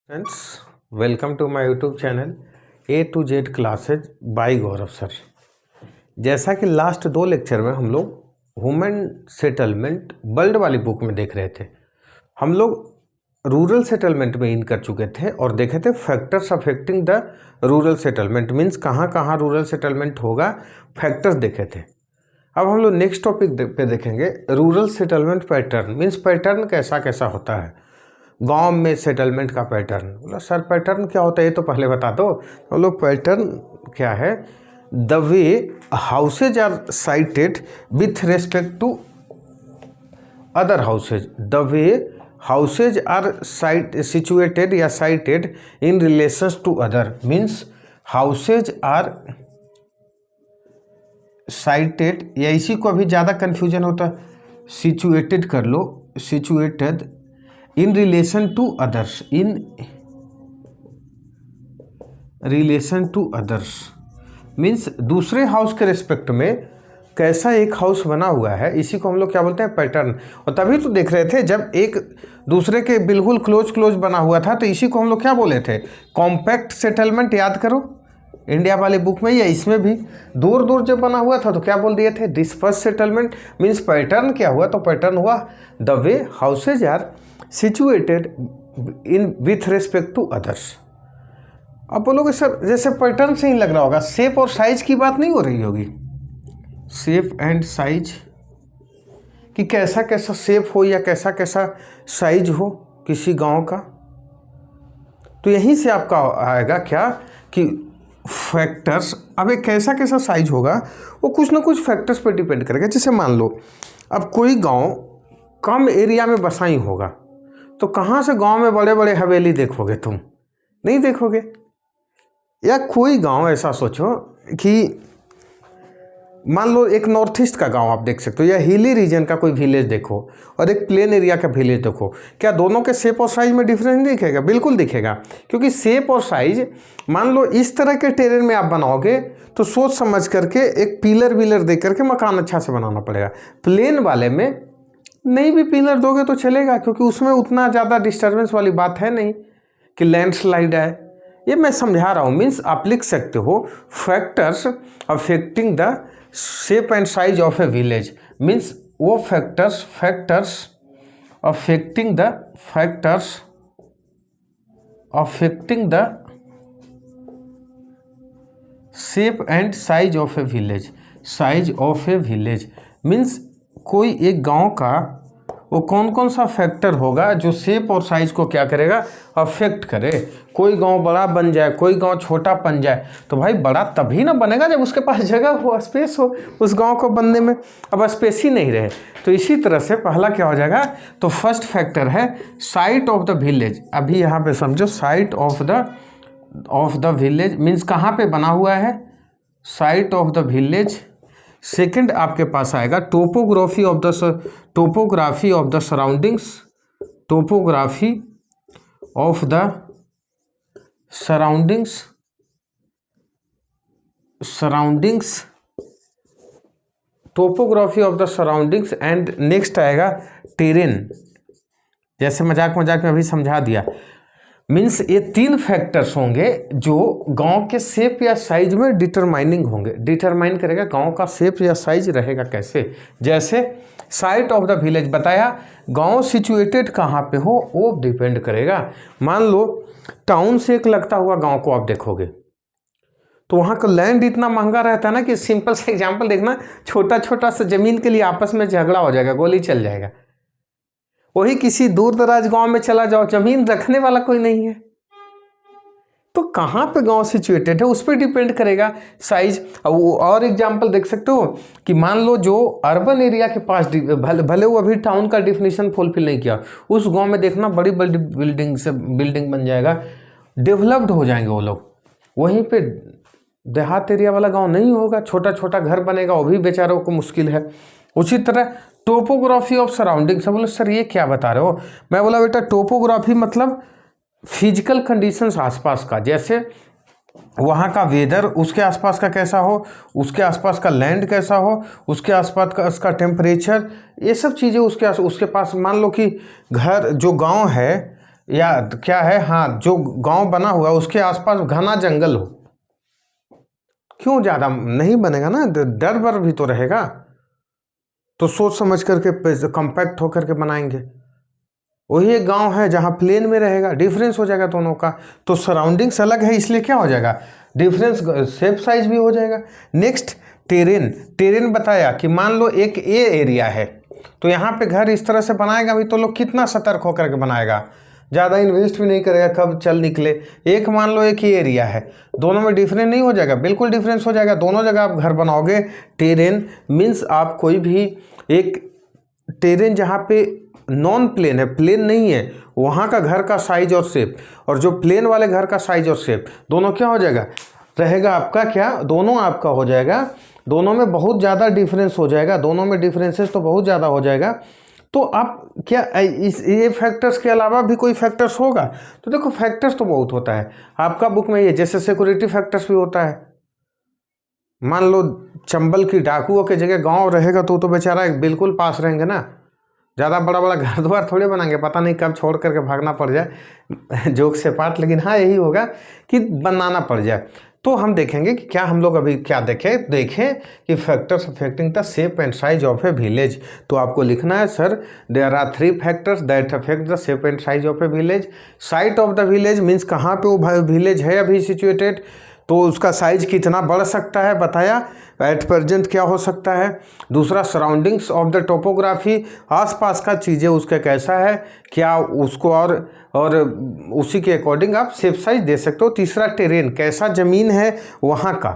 Friends, welcome to my YouTube channel A to Z classes by Gaurav sir. जैसा कि last 2 lecture में हम लोग ह्यूमन सेटलमेंट वर्ल्ड वाली बुक में देख रहे थे। हम लोग रूरल सेटलमेंट में इन कर चुके थे और देखे थे factors affecting the rural settlement, means कहाँ कहाँ रूरल सेटलमेंट होगा, फैक्टर्स देखे थे। अब हम लोग नेक्स्ट टॉपिक पे देखेंगे rural settlement pattern, means pattern कैसा कैसा होता है गांव में सेटलमेंट का पैटर्न। बोला सर पैटर्न क्या होता है ये तो पहले बता दो। हम लोग पैटर्न क्या है, the way houses are sited with respect to other houses, the way houses are situated या sited in relation to other, means houses are sited, या इसी को अभी ज़्यादा कन्फ्यूजन होता है, सिचुएटेड कर लो, situated in relation to others, in relation to others means दूसरे हाउस के रिस्पेक्ट में कैसा एक हाउस बना हुआ है, इसी को हम लोग क्या बोलते हैं पैटर्न। और तभी तो देख रहे थे जब एक दूसरे के बिल्कुल क्लोज बना हुआ था तो इसी को हम लोग क्या बोले थे, कॉम्पैक्ट सेटलमेंट। याद करो इंडिया वाली बुक में या इसमें भी दूर दूर जब बना हुआ था तो क्या बोल दिए थे, डिस्पर्स सेटलमेंट। मीन्स पैटर्न क्या हुआ, तो पैटर्न हुआ the way houses are situated in with respect to others. अब बोलोगे सर जैसे पैटर्न से ही लग रहा होगा, शेप और साइज की बात नहीं हो रही होगी, शेप एंड साइज कि कैसा कैसा शेप हो या कैसा कैसा साइज हो किसी गांव का। तो यहीं से आपका आएगा क्या कि फैक्टर्स, अब एक कैसा कैसा साइज होगा वो कुछ ना कुछ फैक्टर्स पे डिपेंड करेगा। जैसे मान लो अब कोई गांव कम एरिया में बसा ही होगा तो कहाँ से गांव में बड़े बड़े हवेली देखोगे, तुम नहीं देखोगे। या कोई गांव ऐसा सोचो कि मान लो एक नॉर्थ ईस्ट का गांव आप देख सकते हो, या हिली रीजन का कोई विलेज देखो और एक प्लेन एरिया का विलेज देखो, क्या दोनों के शेप और साइज में डिफरेंस नहीं दिखेगा? बिल्कुल दिखेगा, क्योंकि शेप और साइज मान लो इस तरह के टेरेन में आप बनाओगे तो सोच समझ करके एक पिलर विलर दे करके मकान अच्छा से बनाना पड़ेगा। प्लेन वाले में नहीं भी पिलर दोगे तो चलेगा, क्योंकि उसमें उतना ज़्यादा डिस्टर्बेंस वाली बात है नहीं कि लैंडस्लाइड है। ये मैं समझा रहा हूँ, मीन्स आप लिख सकते हो factors affecting the shape and size of a village, means वो factors affecting the shape and size of a village, size of a village means कोई एक गांव का वो कौन कौन सा फैक्टर होगा जो शेप और साइज को क्या करेगा, अफेक्ट करे। कोई गांव बड़ा बन जाए, कोई गांव छोटा बन जाए, तो भाई बड़ा तभी ना बनेगा जब उसके पास जगह हो, स्पेस हो उस गांव को बनने में। अब स्पेस ही नहीं रहे तो इसी तरह से पहला क्या हो जाएगा, तो फर्स्ट फैक्टर है साइट ऑफ द विलेज। अभी यहाँ पे समझो site of the village means कहाँ पे बना हुआ है, site of the village. Second आपके पास आएगा topography of the surroundings, topography of the surroundings topography of the surroundings. And next आएगा टेरेन, जैसे मजाक में अभी समझा दिया। मीन्स ये 3 फैक्टर्स होंगे जो गांव के शेप या साइज में डिटरमाइनिंग होंगे, डिटरमाइन करेगा गांव का शेप या साइज रहेगा कैसे। जैसे साइट ऑफ द विलेज बताया, गांव सिचुएटेड कहाँ पे हो वो डिपेंड करेगा। मान लो टाउन से एक लगता हुआ गांव को आप देखोगे तो वहाँ का लैंड इतना महंगा रहता है ना कि सिंपल सा एग्जाम्पल देखना, छोटा छोटा सा जमीन के लिए आपस में झगड़ा हो जाएगा, गोली चल जाएगा। वही किसी दूर दराज गांव में चला जाओ, जमीन रखने वाला कोई नहीं है, तो कहाँ पे गांव सिचुएटेड है उस पर डिपेंड करेगा साइज। और एग्जांपल देख सकते हो कि मान लो जो अर्बन एरिया के पास भले वो अभी टाउन का डिफिनीशन फुलफिल नहीं किया, उस गांव में देखना बड़ी बड़ी बिल्डिंग बन जाएगा, डेवलप्ड हो जाएंगे वो लोग। वहीं पे देहात एरिया वाला गाँव नहीं होगा, छोटा छोटा घर बनेगा, वो भी बेचारों को मुश्किल है। उसी तरह टोपोग्राफी ऑफ सराउंडिंग्स। बोले सर ये क्या बता रहे हो? मैं बोला बेटा टोपोग्राफी मतलब फिजिकल कंडीशंस आसपास का, जैसे वहाँ का वेदर उसके आसपास का कैसा हो, उसके आसपास का लैंड कैसा हो, उसके आसपास का उसका टेम्परेचर, ये सब चीज़ें उसके पास। मान लो कि घर जो गांव है या क्या है, हाँ, जो गांव बना हुआ उसके आसपास घना जंगल हो। क्यों ज़्यादा नहीं बनेगा ना, डर वर भी तो रहेगा, तो सोच समझ करके कंपैक्ट होकर के बनाएंगे। वही एक गांव है जहाँ प्लेन में रहेगा, डिफरेंस हो जाएगा दोनों का, तो सराउंडिंग्स अलग है इसलिए क्या हो जाएगा, डिफरेंस, शेप साइज भी हो जाएगा। नेक्स्ट टेरेन, टेरेन बताया कि मान लो एक ए एरिया है, तो यहाँ पे घर इस तरह से बनाएगा भी तो लोग कितना सतर्क होकर के बनाएगा, ज़्यादा इन्वेस्ट भी नहीं करेगा, कब चल निकले। एक मान लो एक ही एरिया है, दोनों में डिफरेंस नहीं हो जाएगा, बिल्कुल डिफरेंस हो जाएगा, दोनों जगह आप घर बनाओगे। टेरेन मीन्स आप कोई भी एक टेरेन जहाँ पे नॉन प्लेन है, प्लेन नहीं है, वहाँ का घर का साइज और शेप, और जो प्लेन वाले घर का साइज और शेप दोनों क्या हो जाएगा, रहेगा आपका क्या, दोनों आपका हो जाएगा, दोनों में बहुत ज़्यादा डिफरेंस हो जाएगा, दोनों में डिफरेंसेस तो बहुत ज़्यादा हो जाएगा। तो आप क्या इस ये फैक्टर्स के अलावा भी कोई फैक्टर्स होगा, तो देखो फैक्टर्स तो बहुत होता है आपका बुक में, ये जैसे सिक्योरिटी फैक्टर्स भी होता है। मान लो चंबल की डाकुओं की जगह गांव रहेगा तो बेचारा बिल्कुल पास रहेंगे ना, ज़्यादा बड़ा बड़ा घर द्वार थोड़े बनाएंगे, पता नहीं कब छोड़ करके भागना पड़ जाए जोक से पाठ, लेकिन हाँ यही होगा कि बनाना पड़ जाए। तो हम देखेंगे कि क्या हम लोग अभी क्या देखें कि factors affecting the shape and size of a village. तो आपको लिखना है sir there are 3 factors that affect the shape and size of a village. Site of the village means कहाँ पे वो विलेज है अभी सिचुएटेड, तो उसका साइज कितना बढ़ सकता है बताया, एट प्रेजेंट क्या हो सकता है। दूसरा सराउंडिंग्स ऑफ द टोपोग्राफी, आसपास का चीज़ें उसका कैसा है, क्या उसको और उसी के अकॉर्डिंग आप शेप साइज दे सकते हो। तीसरा टेरेन, कैसा ज़मीन है वहाँ का,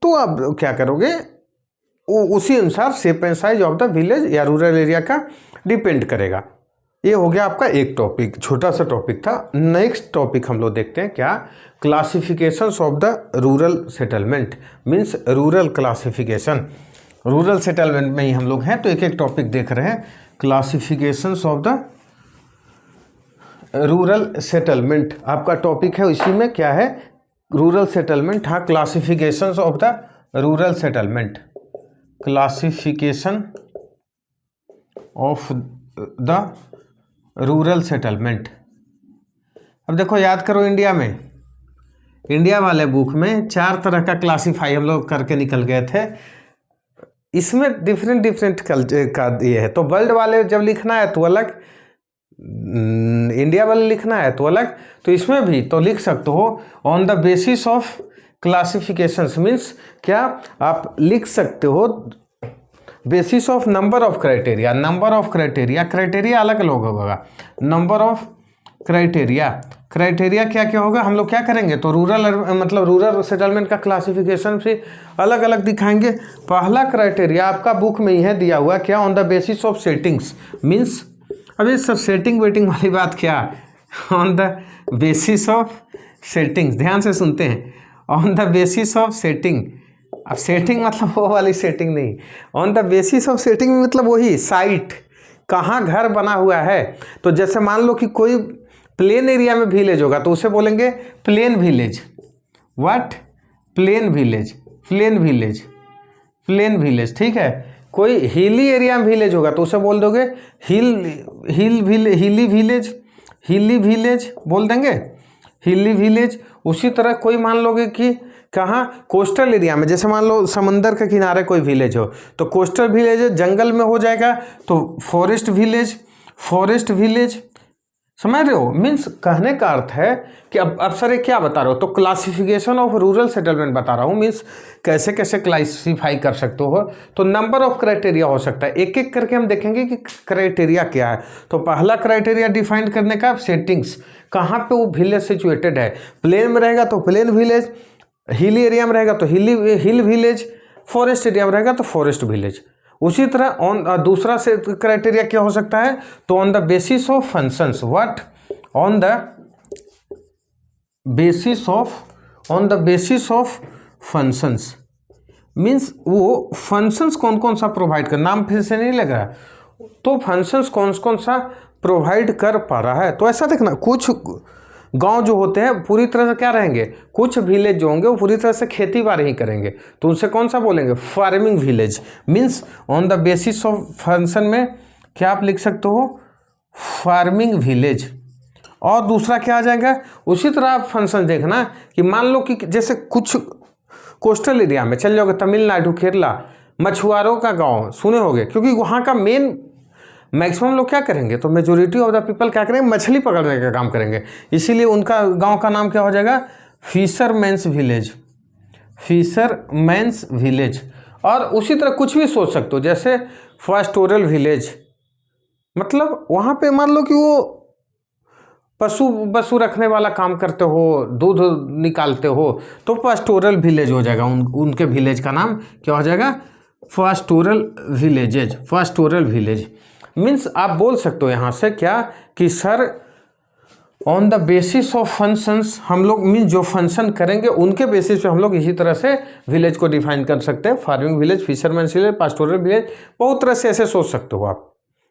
तो आप क्या करोगे उसी अनुसार shape and size of the village या रूरल एरिया का डिपेंड करेगा। ये हो गया आपका एक टॉपिक, छोटा सा टॉपिक था। नेक्स्ट टॉपिक हम लोग देखते हैं क्या, classifications of the rural settlement means rural classification. Rural settlement में ही हम लोग हैं तो एक एक टॉपिक देख रहे हैं। Classifications of the rural settlement आपका टॉपिक है, इसी में क्या है, रूरल सेटलमेंट। हाँ, classifications of the rural settlement, classification of the rural settlement. अब देखो याद करो, इंडिया वाले बुक में 4 तरह का क्लासीफाई हम लोग करके निकल गए थे, इसमें डिफरेंट कल्चर का ये है। तो वर्ल्ड वाले जब लिखना है तो अलग, इंडिया वाले लिखना है तो अलग, तो इसमें भी तो लिख सकते हो on the basis of classifications means क्या आप लिख सकते हो basis of number of criteria. Number of criteria अलग अलग होगा, नंबर ऑफ क्राइटेरिया क्या क्या होगा, हम लोग क्या करेंगे तो रूरल सेटलमेंट का क्लासिफिकेशन से अलग अलग दिखाएंगे। पहला क्राइटेरिया आपका बुक में ही है दिया हुआ, क्या, on the basis of settings means, अभी सर सेटिंग वेटिंग वाली बात क्या, on the basis of settings, ध्यान से सुनते हैं, on the basis of setting. अब सेटिंग मतलब वो वाली सेटिंग नहीं, on the basis of setting मतलब वही साइट, कहाँ घर बना हुआ है। तो जैसे मान लो कि कोई प्लेन एरिया में विलेज होगा तो उसे बोलेंगे plain village. What, plain village, ठीक है। कोई हिली एरिया में विलेज होगा तो उसे बोल दोगे हिली विलेज बोल देंगे, हिली विलेज। उसी तरह कोई मान लोगे कि कहाँ, कोस्टल एरिया में, जैसे मान लो समंदर के किनारे कोई विलेज हो तो कोस्टल विलेज, जंगल में हो जाएगा तो फॉरेस्ट विलेज, समझ रहे हो। मीन्स कहने का अर्थ है कि अब सर ये क्या बता रहे हो, तो क्लासिफिकेशन ऑफ रूरल सेटलमेंट बता रहा हूँ, मीन्स कैसे कैसे क्लासिफाई कर सकते हो। तो नंबर ऑफ क्राइटेरिया हो सकता है, एक एक करके हम देखेंगे कि क्राइटेरिया क्या है। तो पहला क्राइटेरिया डिफाइन करने का सेटिंग्स, कहाँ पे वो विलेज सिचुएटेड है। प्लेन में रहेगा तो प्लेन विलेज, हिली एरिया में रहेगा तो हिल विलेज, फॉरेस्ट एरिया में रहेगा तो फॉरेस्ट विलेज। उसी तरह दूसरा से क्राइटेरिया क्या हो सकता है, तो on the basis of functions. What, on the basis of functions means वो फंक्शंस कौन कौन सा प्रोवाइड कर, नाम फिर से नहीं लग रहा, तो फंक्शंस कौन कौन सा प्रोवाइड कर पा रहा है। तो ऐसा देखना, कुछ गांव जो होते हैं पूरी तरह से क्या रहेंगे, कुछ विलेज जो होंगे वो पूरी तरह से खेती बाड़ी ही करेंगे, तो उनसे कौन सा बोलेंगे, farming village. Means on the basis of function में क्या आप लिख सकते हो, फार्मिंग विलेज। और दूसरा क्या आ जाएगा, उसी तरह आप फंक्शन देखना कि मान लो कि जैसे कुछ कोस्टल एरिया में चल जाओगे, तमिलनाडु, केरला, मछुआरों का गांव सुने होंगे, क्योंकि वहाँ का मेन मैक्सिमम लोग क्या करेंगे, तो मेजोरिटी ऑफ द पीपल क्या करेंगे, मछली पकड़ने का काम करेंगे, इसीलिए उनका गांव का नाम क्या हो जाएगा, फिशरमैन्स विलेज, फिशरमैन्स विलेज। और उसी तरह कुछ भी सोच सकते हो, जैसे पास्टोरल विलेज, मतलब वहाँ पे मान लो कि वो पशु रखने वाला काम करते हो, दूध निकालते हो, तो पास्टोरल विलेज हो जाएगा, उनके विलेज का नाम क्या हो जाएगा, pastoral villages, pastoral village. Means आप बोल सकते हो यहाँ से क्या कि sir on the basis of functions, हम लोग मीन्स जो फंक्शन करेंगे उनके बेसिस पे हम लोग इसी तरह से विलेज को डिफाइन कर सकते हैं, farming village, fisherman village, pastoral village, बहुत तरह से ऐसे सोच सकते हो आप।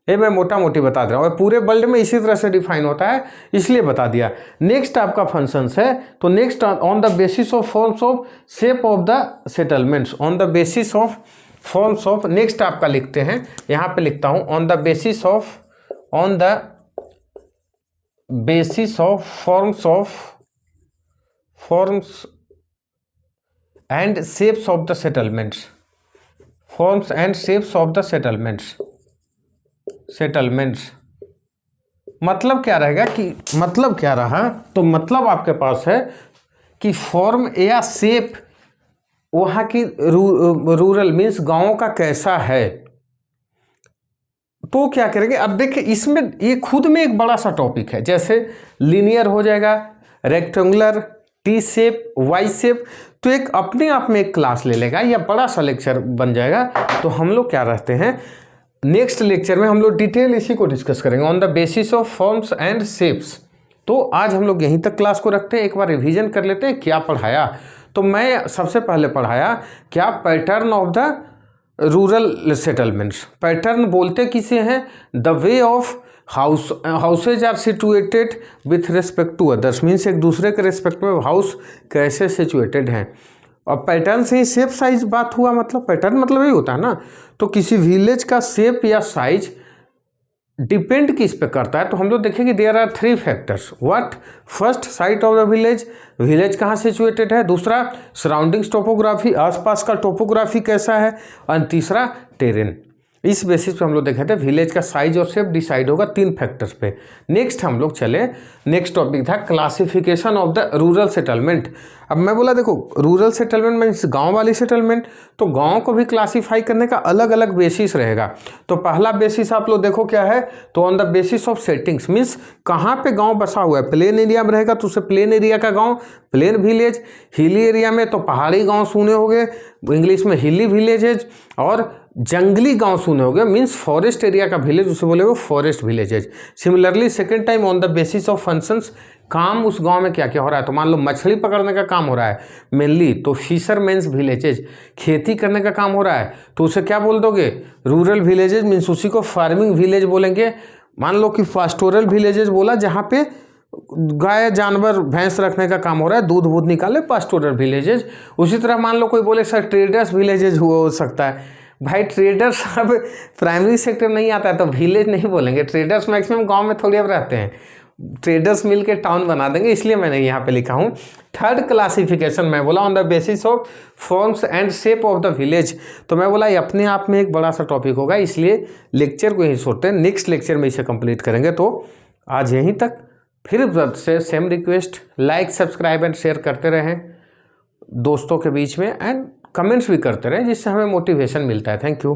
ये मैं मोटा मोटी बता दे रहा हूँ, पूरे वर्ल्ड में इसी तरह से डिफाइन होता है, इसलिए बता दिया। नेक्स्ट आपका फंक्शंस है, तो next on the basis of forms of shape of the settlements, on the basis of forms of, next आपका लिखते हैं, यहाँ पे लिखता हूँ on the basis of forms and shapes of the settlements, forms and shapes of the settlements. मतलब क्या रहेगा कि मतलब क्या रहा, तो मतलब आपके पास है कि फॉर्म या शेप वहाँ की रूरल मीन्स गांवों का कैसा है। तो क्या करेंगे, अब देखिए इसमें ये खुद में एक बड़ा सा टॉपिक है, जैसे लीनियर हो जाएगा, rectangular, T shape, Y shape, तो एक अपने आप में एक क्लास ले लेगा या बड़ा सा लेक्चर बन जाएगा। तो हम लोग क्या रहते हैं, नेक्स्ट लेक्चर में हम लोग डिटेल इसी को डिस्कस करेंगे, on the basis of forms and shapes. तो आज हम लोग यहीं तक क्लास को रखते हैं, एक बार रिवीजन कर लेते हैं क्या पढ़ाया। तो मैं सबसे पहले पढ़ाया क्या, pattern of the rural settlements. Pattern बोलते किसे हैं, the way of houses are situated with respect to others, means एक दूसरे के रिस्पेक्ट में हाउस कैसे सिचुएटेड हैं। और पैटर्न से ही शेप साइज बात हुआ, मतलब पैटर्न मतलब यही होता है ना। तो किसी विलेज का शेप या साइज डिपेंड किस पे करता है, तो हम लोग देखेंगे there are 3 factors. What, first site of the village, village कहाँ सिचुएटेड है, दूसरा सराउंडिंग्स टोपोग्राफी, आसपास का टोपोग्राफी कैसा है, और तीसरा टेरेन। इस बेसिस पे हम लोग देखे थे विलेज का साइज और शेप डिसाइड होगा 3 फैक्टर्स पे। नेक्स्ट हम लोग चले, नेक्स्ट टॉपिक था classification of the rural settlement. अब मैं बोला देखो रूरल सेटलमेंट मीन्स गांव वाली सेटलमेंट, तो गांव को भी क्लासीफाई करने का अलग अलग बेसिस रहेगा। तो पहला बेसिस आप लोग देखो क्या है, तो on the basis of settings, means कहाँ पे गाँव बसा हुआ है। प्लेन एरिया में रहेगा तो उसे प्लेन एरिया का गाँव, प्लेन विलेज। हिली एरिया में तो पहाड़ी गाँव सुने होंगे, इंग्लिश में हिली विलेजेज। और जंगली गांव सुने होंगे, मीन्स फॉरेस्ट एरिया का विलेज, उसे बोलेगा forest villages. Similarly second time on the basis of functions, काम उस गांव में क्या क्या हो रहा है, तो मान लो मछली पकड़ने का काम हो रहा है मेनली, तो फिशरमैन्स विलेजेज। खेती करने का काम हो रहा है तो उसे क्या बोल दोगे, रूरल विलेजेज, मीन्स उसी को फार्मिंग विलेज बोलेंगे। मान लो कि पास्टोरल विलेजेज बोला, जहाँ पे गाय जानवर भैंस रखने का काम हो रहा है, दूध वूध निकाले, पास्टोरल विलेजेज। उसी तरह मान लो कोई बोले सर ट्रेडर्स विलेजेज हो सकता है, भाई ट्रेडर्स अब प्राइमरी सेक्टर नहीं आता है तो विलेज नहीं बोलेंगे, ट्रेडर्स मैक्सिमम गांव में थोड़ी अब रहते हैं, ट्रेडर्स मिल के टाउन बना देंगे, इसलिए मैंने यहाँ पे लिखा हूँ। थर्ड क्लासिफिकेशन मैं बोला on the basis of forms and shape of the village. तो मैं बोला ये अपने आप में एक बड़ा सा टॉपिक होगा, इसलिए लेक्चर को यहीं छोड़ते हैं, नेक्स्ट लेक्चर में इसे कंप्लीट करेंगे। तो आज यहीं तक, फिर से same request, like subscribe and share करते रहें दोस्तों के बीच में, एंड कमेंट्स भी करते रहें, जिससे हमें मोटिवेशन मिलता है। Thank you.